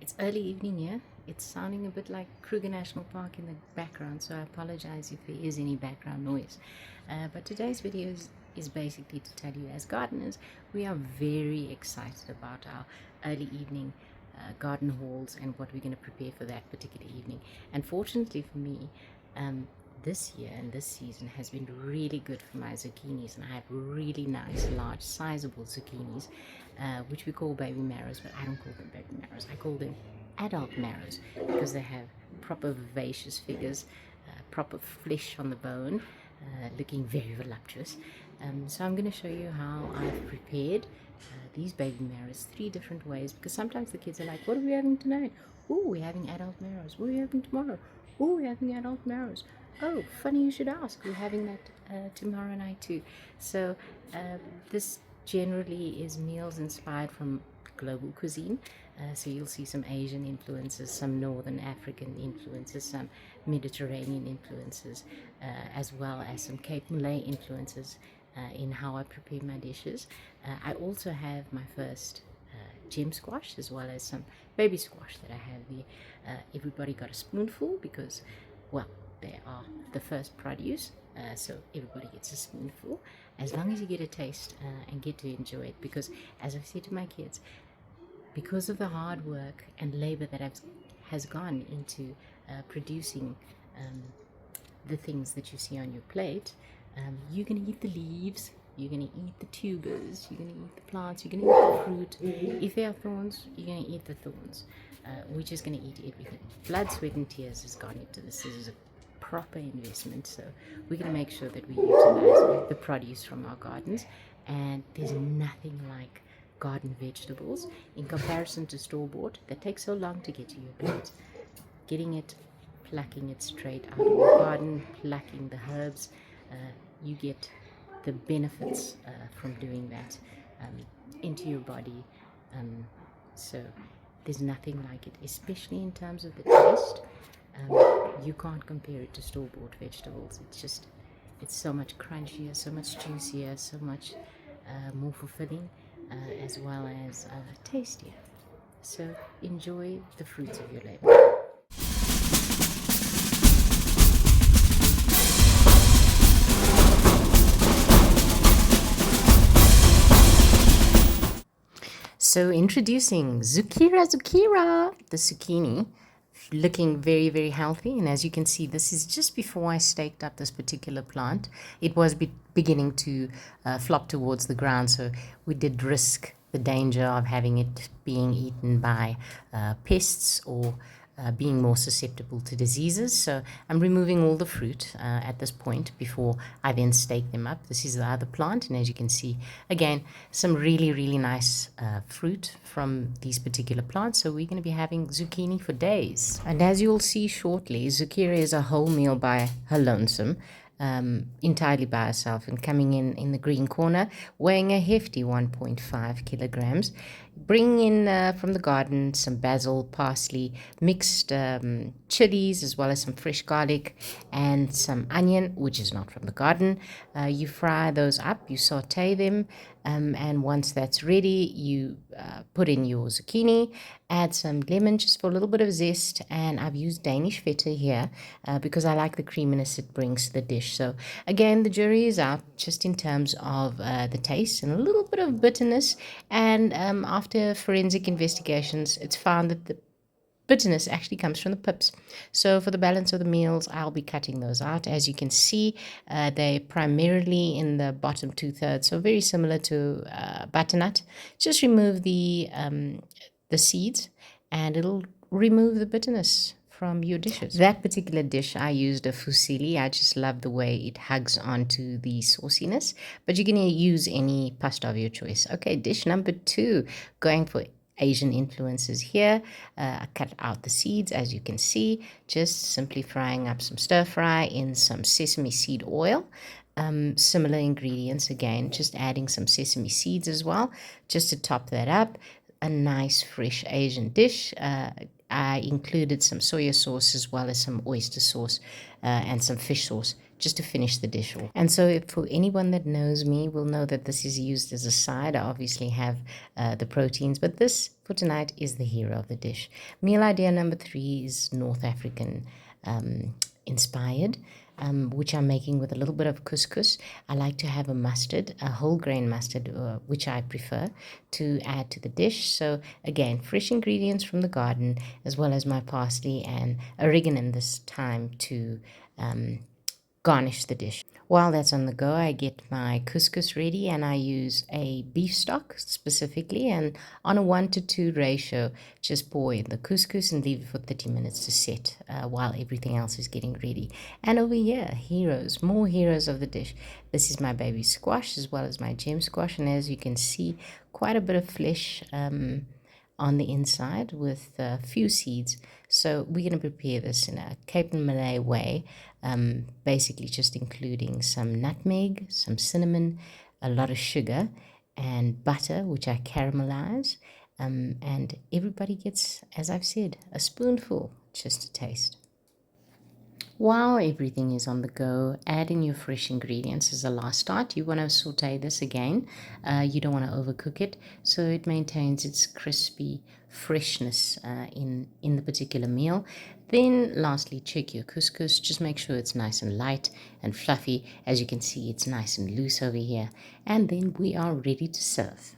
It's early evening here. It's sounding a bit like Kruger National Park in the background, so I apologize if there is any background noise. But today's video is basically to tell you, as gardeners, we are very excited about our early evening garden hauls and what we're going to prepare for that particular evening. And fortunately for me, this year and this season has been really good for my zucchinis, and I have really nice, large, sizable zucchinis, which we call baby marrows, but I don't call them baby marrows. I call them adult marrows because they have proper vivacious figures, proper flesh on the bone, looking very voluptuous. So I'm going to show you how I've prepared these baby marrows 3 different ways, because sometimes the kids are like, what are we having tonight? Oh, we're having adult marrows. What are we having tomorrow? Oh, we're having adult marrows. Oh, funny you should ask. We're having that tomorrow night too. So this generally is meals inspired from global cuisine. So you'll see some Asian influences, some Northern African influences, some Mediterranean influences, as well as some Cape Malay influences in how I prepare my dishes. I also have my first gem squash, as well as some baby squash that I have there. Everybody got a spoonful because, well, they are the first produce, so everybody gets a spoonful, as long as you get a taste and get to enjoy it. Because, as I've said to my kids, because of the hard work and labor that has gone into producing the things that you see on your plate, you're going to eat the leaves, you're going to eat the tubers, you're going to eat the plants, you're going to eat the fruit. If there are thorns, you're going to eat the thorns. We're just going to eat everything. Blood, sweat and tears has gone into this. This is a proper investment, so we're going to make sure that we utilize the produce from our gardens. And there's nothing like garden vegetables in comparison to store-bought that takes so long to get to your plate. Getting it, plucking it straight out of your garden, plucking the herbs, you get the benefits from doing that into your body. So there's nothing like it, especially in terms of the taste. You can't compare it to store-bought vegetables. It's so much crunchier, so much juicier, so much more fulfilling, as well as tastier. So enjoy the fruits of your labor. So introducing Zucchira, the zucchini, looking very, very healthy. And as you can see, this is just before I staked up this particular plant. It was beginning to flop towards the ground, so we did risk the danger of having it being eaten by pests or being more susceptible to diseases. So I'm removing all the fruit at this point before I then stake them up. This is the other plant, and as you can see, again, some really, really nice fruit from these particular plants. So we're going to be having zucchini for days. And as you'll see shortly, zucchini is a whole meal by her lonesome. Entirely by herself, and coming in the green corner, weighing a hefty 1.5 kilograms. Bring in from the garden some basil, parsley, mixed chilies, as well as some fresh garlic and some onion, which is not from the garden. You fry those up, you saute them, and once that's ready, you put in your zucchini, add some lemon just for a little bit of zest, and I've used Danish feta here because I like the creaminess it brings to the dish. So again, the jury is out just in terms of the taste and a little bit of bitterness, and after forensic investigations, it's found that the bitterness actually comes from the pips. So for the balance of the meals, I'll be cutting those out. As you can see, they're primarily in the bottom 2/3, so very similar to butternut. Just remove the seeds, and it'll remove the bitterness from your dishes. That particular dish, I used a fusilli. I just love the way it hugs onto the sauciness, but you can use any pasta of your choice. Okay, dish number 2, going for Asian influences here. I cut out the seeds, as you can see, just simply frying up some stir fry in some sesame seed oil. Similar ingredients again, just adding some sesame seeds as well, just to top that up. a nice fresh Asian dish. I included some soya sauce as well as some oyster sauce and some fish sauce just to finish the dish off. And so for anyone that knows me will know that this is used as a side. I obviously have the proteins, but this for tonight is the hero of the dish. Meal idea number 3 is North African inspired, which I'm making with a little bit of couscous. I like to have a mustard, a whole grain mustard, which I prefer to add to the dish. So again, fresh ingredients from the garden, as well as my parsley and oregano this time to garnish the dish. While that's on the go, I get my couscous ready, and I use a beef stock specifically, and on a 1-to-2 ratio, just pour in the couscous and leave it for 30 minutes to set while everything else is getting ready. And over here, heroes, more heroes of the dish. This is my baby squash as well as my gem squash, and as you can see, quite a bit of flesh on the inside with a few seeds. So we're going to prepare this in a Cape and Malay way, basically just including some nutmeg, some cinnamon, a lot of sugar and butter, which I caramelize, and everybody gets, as I've said, a spoonful just to taste. While everything is on the go, add in your fresh ingredients as a last start. You want to saute this again. You don't want to overcook it, so it maintains its crispy freshness in the particular meal. Then lastly, check your couscous. Just make sure it's nice and light and fluffy. As you can see, it's nice and loose over here. And then we are ready to serve.